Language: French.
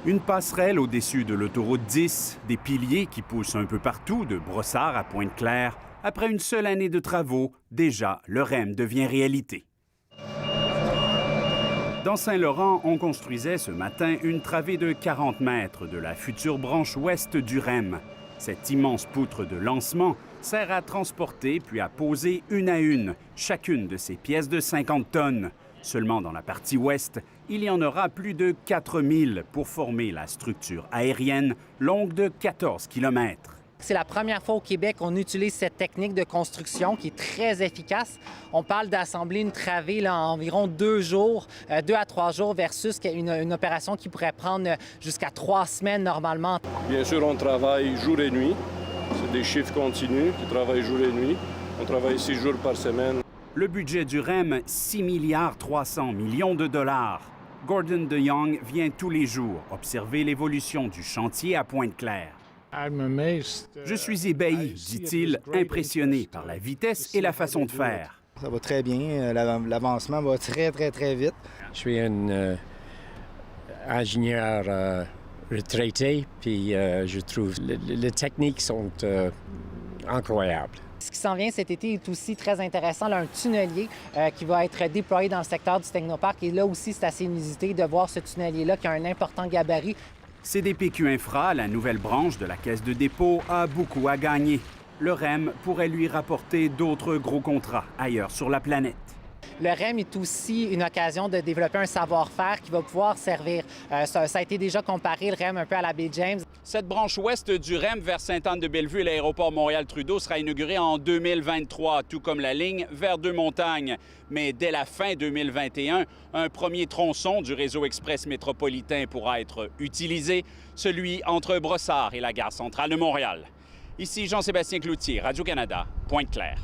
Une passerelle au-dessus de l'autoroute 10, des piliers qui poussent un peu partout, de Brossard à Pointe-Claire. Après une seule année de travaux, déjà, le REM devient réalité. Dans Saint-Laurent, on construisait ce matin une travée de 40 mètres de la future branche ouest du REM. Cette immense poutre de lancement sert à transporter puis à poser une à une chacune de ces pièces de 50 tonnes. Seulement dans la partie ouest, il y en aura plus de 4000 pour former la structure aérienne longue de 14 km. C'est la première fois au Québec qu'on utilise cette technique de construction qui est très efficace. On parle d'assembler une travée là, en environ 2 jours, 2 à 3 jours versus une opération qui pourrait prendre jusqu'à 3 semaines normalement. Bien sûr, on travaille jour et nuit. C'est des chiffres continus qui travaillent jour et nuit. On travaille 6 jours par semaine. Le budget du REM, 6,3 milliards de dollars. Gordon DeYoung vient tous les jours observer l'évolution du chantier à Pointe-Claire. Je suis ébahi, dit-il, impressionné par la vitesse et la façon de faire. Ça va très bien, l'avancement va très vite. Je suis un ingénieur retraité, puis je trouve les techniques sont incroyables. Ce qui s'en vient cet été est aussi très intéressant. Là, un tunnelier qui va être déployé dans le secteur du Technoparc. Et là aussi, c'est assez inusité de voir ce tunnelier-là qui a un important gabarit. CDPQ Infra, la nouvelle branche de la Caisse de dépôt, a beaucoup à gagner. Le REM pourrait lui rapporter d'autres gros contrats ailleurs sur la planète. Le REM est aussi une occasion de développer un savoir-faire qui va pouvoir servir. Ça a été déjà comparé, le REM, un peu à la baie James. Cette branche ouest du REM vers Sainte-Anne-de-Bellevue et l'aéroport Montréal-Trudeau sera inaugurée en 2023, tout comme la ligne vers Deux-Montagnes. Mais dès la fin 2021, un premier tronçon du réseau express métropolitain pourra être utilisé, celui entre Brossard et la gare centrale de Montréal. Ici Jean-Sébastien Cloutier, Radio-Canada, Pointe-Claire.